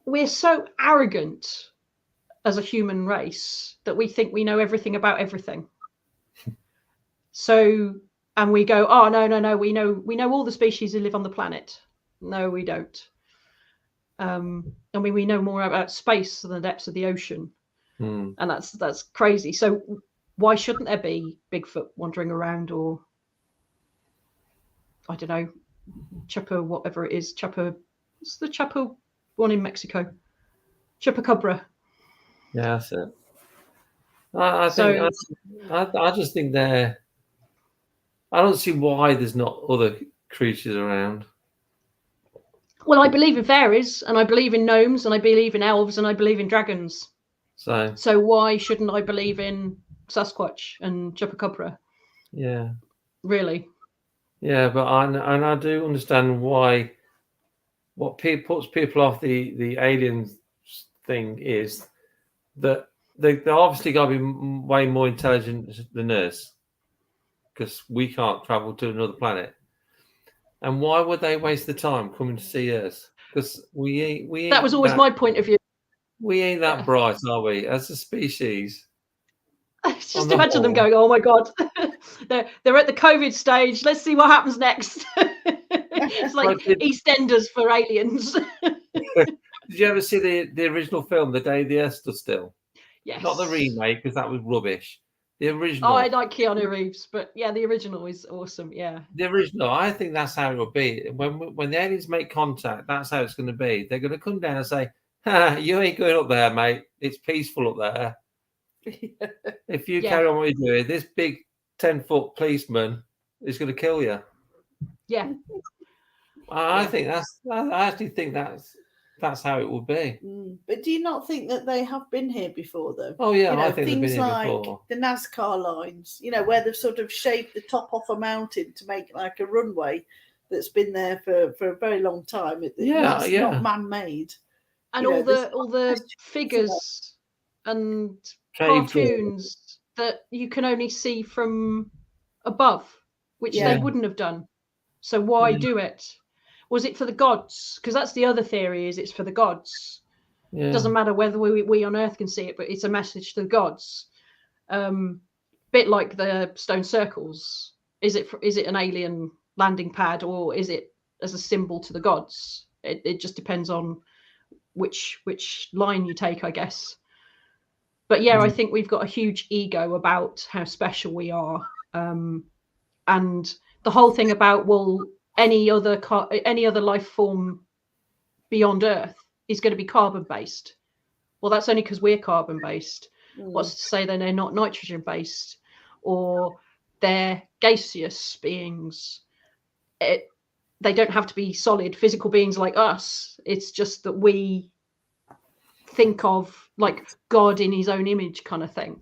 we're so arrogant as a human race that we think we know everything about everything. So, and we go, oh, no, we know all the species who live on the planet. No, we don't. We know more about space than the depths of the ocean. And that's crazy. So why shouldn't there be Bigfoot wandering around, or I don't know, Chapo, whatever it is, Chapo, what's the Chapo one in Mexico? Chupacabra. Yeah, that's it. I just think I don't see why there's not other creatures around. Well, I believe in fairies, and I believe in gnomes, and I believe in elves, and I believe in dragons. So why shouldn't I believe in Sasquatch and Chupacabra? Yeah. Really? Yeah, but I do understand why. What puts people off the aliens thing is that they obviously got to be way more intelligent than us, because we can't travel to another planet. And why would they waste the time coming to see us? Because we ain't. That was always my point of view. We ain't that bright, are we, as a species? Just imagine them going, oh my God, they're at the COVID stage. Let's see what happens next. It's like EastEnders for aliens. Did you ever see the original film, The Day the Earth Stood Still? Yes. Not the remake, because that was rubbish. The original. Oh, I like Keanu Reeves, but yeah, the original is awesome. Yeah. The original, I think that's how it will be. When the aliens make contact, that's how it's going to be. They're going to come down and say, you ain't going up there, mate. It's peaceful up there. If you carry on what you're doing, this big 10-foot policeman is going to kill you. Yeah. I actually think that's how it will be. But do you not think that they have been here before, though? Oh yeah, I think they've been here like before. The NASCAR lines, where they've sort of shaved the top off a mountain to make like a runway that's been there for a very long time. That's not man-made. And all the figures and cartoons that you can only see from above, which they wouldn't have done. So why do it? Was it for the gods? Because that's the other theory, is it's for the gods. Yeah. It doesn't matter whether we on Earth can see it, but it's a message to the gods. Bit like the stone circles. Is it an alien landing pad, or is it as a symbol to the gods? It just depends on which line you take, I guess. But yeah, I think we've got a huge ego about how special we are, and the whole thing about any other life form beyond Earth is going to be carbon based. Well, that's only because we're carbon based. What's to say then they're not nitrogen based, or they're gaseous beings? They don't have to be solid physical beings like us. It's just that we think of like God in his own image kind of thing.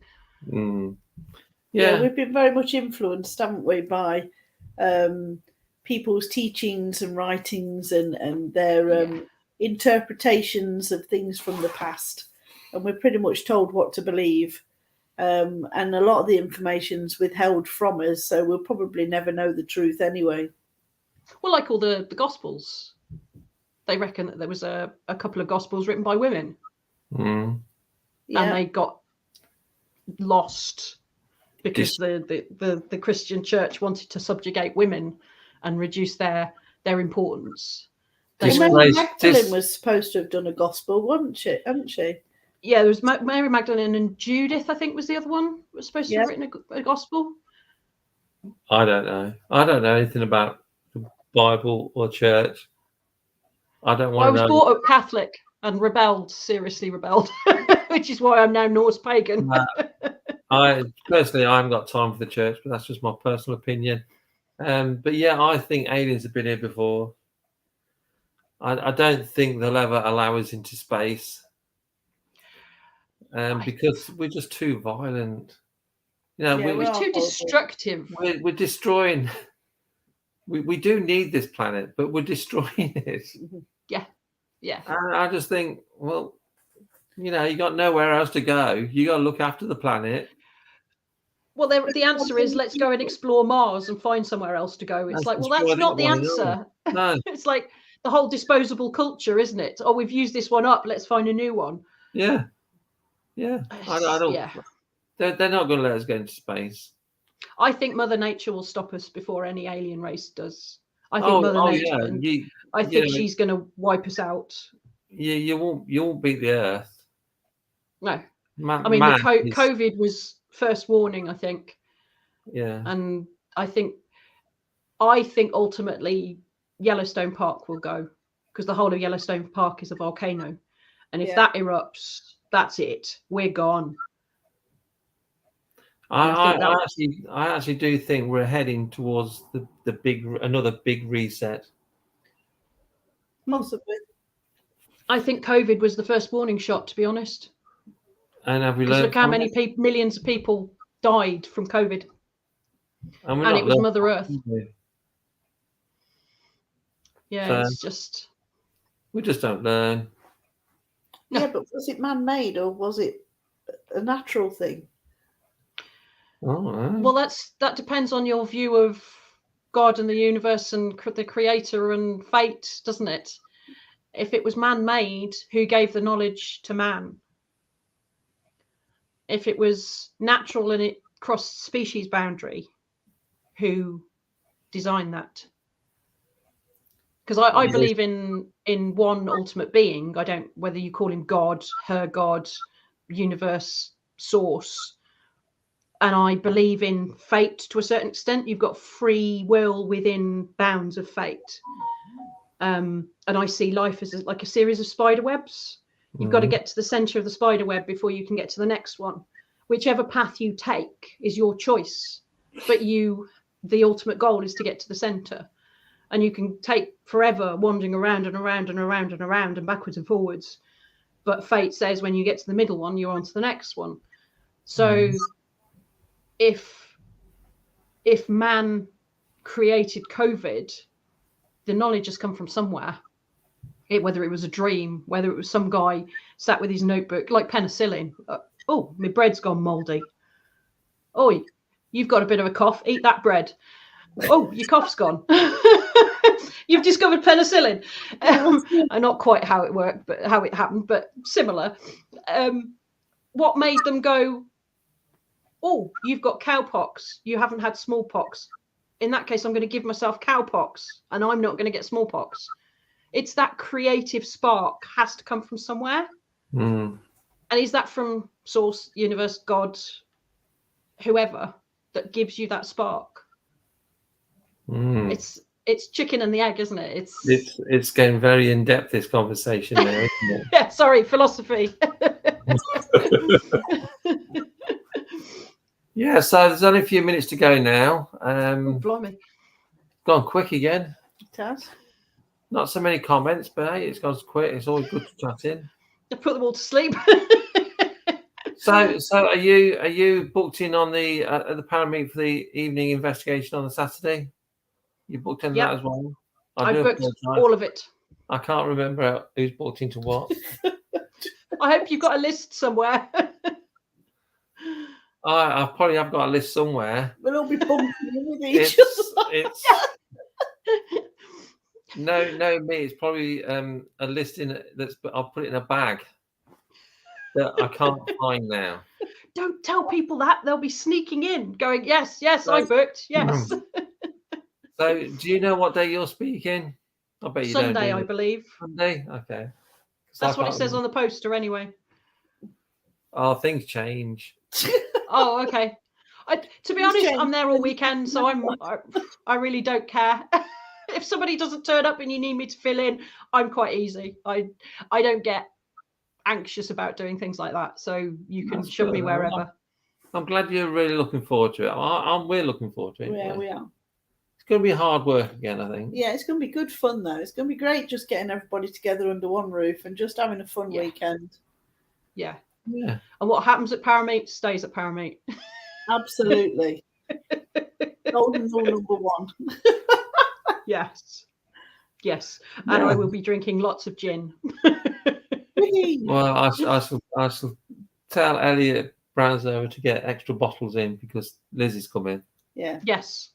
Yeah, we've been very much influenced, haven't we, by people's teachings and writings and their interpretations of things from the past, and we're pretty much told what to believe. and a lot of the information's withheld from us, so we'll probably never know the truth anyway. Well, like all the Gospels, they reckon that there was a couple of Gospels written by women, and they got lost because the Christian Church wanted to subjugate women and reduce their importance. Mary Magdalene was supposed to have done a Gospel, hadn't she? Yeah, there was Mary Magdalene, and Judith, I think, was the other one, was supposed to have written a Gospel. I don't know. I don't know anything about the Bible or church. I don't want to know. I was brought up Catholic and seriously rebelled, which is why I'm now Norse pagan. I personally, I haven't got time for the church, but that's just my personal opinion. But yeah, I think aliens have been here before. I don't think they'll ever allow us into space. Because we're just too violent. We're too destructive. We're destroying. We do need this planet, but we're destroying it. Yeah. And I just think, well, you got nowhere else to go. You got to look after the planet. Well, the answer is let's go and explore Mars and find somewhere else to go. It's like, well, that's not the answer. No. It's like the whole disposable culture, isn't it? Oh, we've used this one up. Let's find a new one. Yeah. I don't. Yeah. They're not going to let us go into space. I think Mother Nature will stop us before any alien race does. I think Mother Nature. Yeah. I think she's going to wipe us out. Yeah, you won't beat the Earth. No. COVID was first warning, I think. Yeah. And I think ultimately Yellowstone Park will go, because the whole of Yellowstone Park is a volcano, and if that erupts, that's it. We're gone. I actually do think we're heading towards another big reset. Possibly. I think COVID was the first warning shot, to be honest. And have we learned? Look how many millions of people died from COVID, and it was Mother Earth. Yeah, it's just we just don't learn. Yeah, but was it man-made or was it a natural thing? Well, that depends on your view of God and the universe and the creator and fate, doesn't it? If it was man-made, who gave the knowledge to man? If it was natural and it crossed species boundary, who designed that? Because I believe in one ultimate being. I don't, whether you call him God, her God, universe, source. And I believe in fate to a certain extent. You've got free will within bounds of fate. And I see life as like a series of spider webs. You've got to get to the center of the spider web before you can get to the next one. Whichever path you take is your choice. But the ultimate goal is to get to the center. And you can take forever wandering around and around and around and around and backwards and forwards. But fate says when you get to the middle one, you're on to the next one. So if man created COVID, the knowledge has come from somewhere. Whether it was a dream, whether it was some guy sat with his notebook, like penicillin. Oh, my bread's gone mouldy. Oh, you've got a bit of a cough. Eat that bread. Oh, your cough's gone. You've discovered penicillin. And not quite how it worked, but how it happened, but similar. What made them go, oh, you've got cowpox. You haven't had smallpox. In that case, I'm going to give myself cowpox and I'm not going to get smallpox. It's that creative spark has to come from somewhere. And is that from source, universe, God, whoever that gives you that spark? It's chicken and the egg, isn't it? It's getting very in depth, this conversation now, isn't it? Yeah, sorry, philosophy. Yeah, so there's only a few minutes to go now. Blimey. Gone quick again. It has. Not so many comments, but hey, it's gone quick. It's always good to chat in. I put them all to sleep. So are you booked in on the ParaMeet for the evening investigation on the Saturday? You booked in that as well? I booked all of it. I can't remember who's booked into what. I hope you've got a list somewhere. I probably have got a list somewhere. We'll all be bumping with each It's, other. it's no, me. It's probably a list that's. But I'll put it in a bag that I can't find now. Don't tell people that. They'll be sneaking in, going, yes, I booked, yes. So, do you know what day you're speaking? I bet you Sunday, don't. I believe. Sunday, okay. That's what it says on the poster, anyway. Oh, things change. Oh, okay. To be honest, I'm there all weekend, so I really don't care. If somebody doesn't turn up and you need me to fill in, I'm quite easy. I don't get anxious about doing things like that, so you can shove me wherever. I'm glad you're really looking forward to it. We're looking forward to it. Yeah, we are. It's going to be hard work again, I think. Yeah, it's going to be good fun though. It's going to be great just getting everybody together under one roof and just having a fun weekend. Yeah. Yeah. And what happens at ParaMeet stays at ParaMeet. Absolutely. Golden rule number 1. Yes. And I will be drinking lots of gin. Well, I shall tell Elliot Brownsover to get extra bottles in because Liz is coming. Yeah. Yes.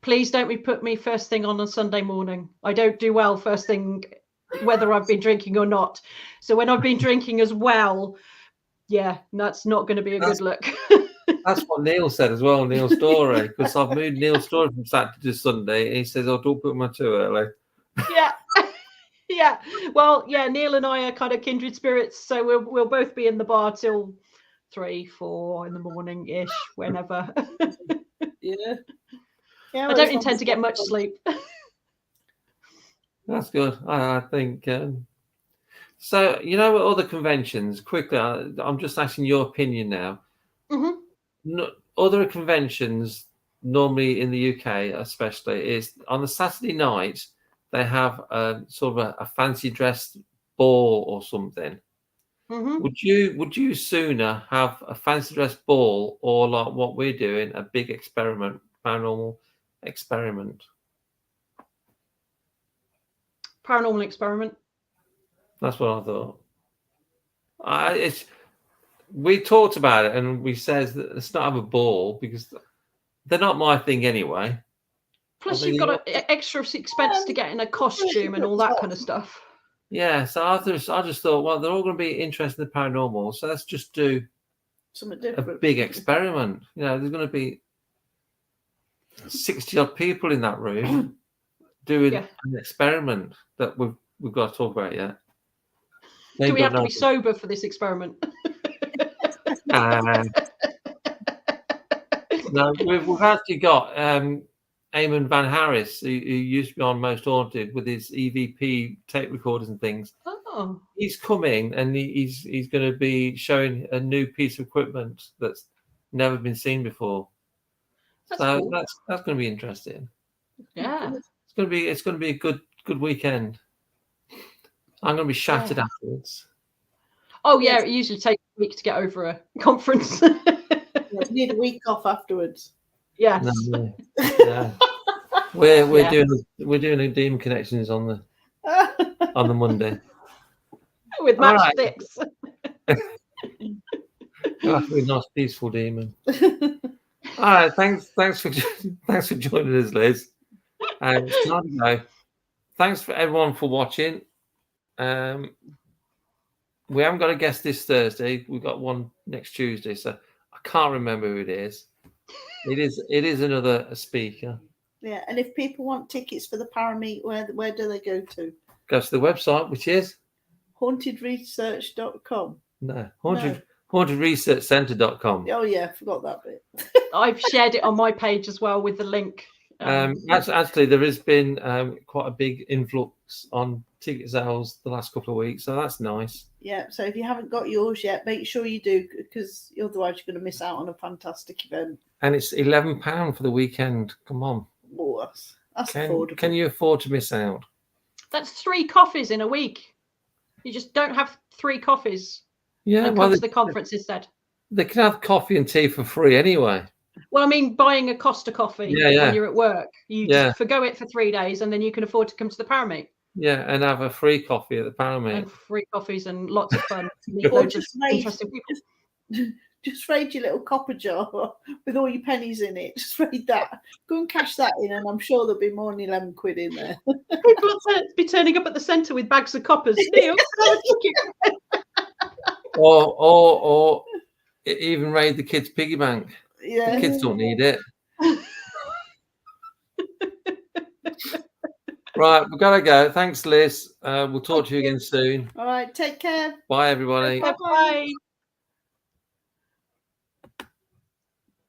Please don't put me first thing on a Sunday morning. I don't do well first thing, whether I've been drinking or not. So when I've been drinking as well, that's not going to be a good look. That's what Neil said as well, Neil Story, because I've moved Neil's story from Saturday to Sunday. And he says, "Oh, don't put my too early." Yeah. Well, Neil and I are kind of kindred spirits, so we'll both be in the bar till 3, 4 in the morning ish, whenever. Yeah. I don't intend to get much sleep. That's good. I think. So, you know, at other conventions, quickly, I'm just asking your opinion now. Mm-hmm. Other conventions, normally in the UK especially, is on the Saturday night, they have sort of a fancy dress ball or something. Mm-hmm. Would you sooner have a fancy dress ball or like what we're doing, a big paranormal experiment? Paranormal experiment. That's what I thought. We talked about it and we said that let's not have a ball because they're not my thing anyway. Plus, you've got an extra expense to get in a costume and all that kind of stuff. Yeah, so I just thought, well, they're all going to be interested in the paranormal, so let's just do something different. A big experiment. You know, there's going to be 60 odd people in that room doing an experiment that we've got to talk about yet. Do we have to be sober for this experiment? No, we've actually got Eamon Van Harris, who used to be on Most Haunted with his EVP tape recorders and things. Oh. He's coming and he's going to be showing a new piece of equipment that's never been seen before. That's cool. That's going to be interesting. Yeah. It's going to be a good weekend. I'm going to be shattered afterwards. Oh yeah, it usually takes a week to get over a conference. You need a week off afterwards. Yes. No, yeah. We're doing a Demon Connections on the Monday with matchsticks. That'll be a nice peaceful demon. All right, thanks for joining us, Liz. It's time to go. Thanks for everyone for watching. We haven't got a guest this Thursday. We've got one next Tuesday, so I can't remember who it is. It is another speaker. Yeah, and if people want tickets for the ParaMeet, where do they go to? Go to the website, which is hauntedresearch.com. No, hauntedresearchcenter.com. Oh yeah, I forgot that bit. I've shared it on my page as well with the link. Actually, there has been quite a big influx on ticket sales the last couple of weeks, so that's nice. Yeah, so if you haven't got yours yet, make sure you do, because otherwise you're going to miss out on a fantastic event. And it's £11 for the weekend. Come on. Oh, that's affordable. Can you afford to miss out? That's 3 coffees in a week. You just don't have 3 coffees. Yeah, and come to the conference instead. They can have coffee and tea for free anyway. Well, I mean, buying a Costa coffee when you're at work, you just forgo it for 3 days, and then you can afford to come to the ParaMeet. Yeah, and have a free coffee at the ParaMeet. And free coffees and lots of fun. Meet loads of interesting people. Just raid your little copper jar with all your pennies in it. Just raid that. Go and cash that in, and I'm sure there'll be more than 11 quid in there. People will be turning up at the centre with bags of coppers. Neil, can I have a ticket? Or even raid the kids' piggy bank. Yeah. The kids don't need it. Right, we've got to go. Thanks, Liz. We'll talk to you again soon. All right, take care. Bye, everybody. Bye.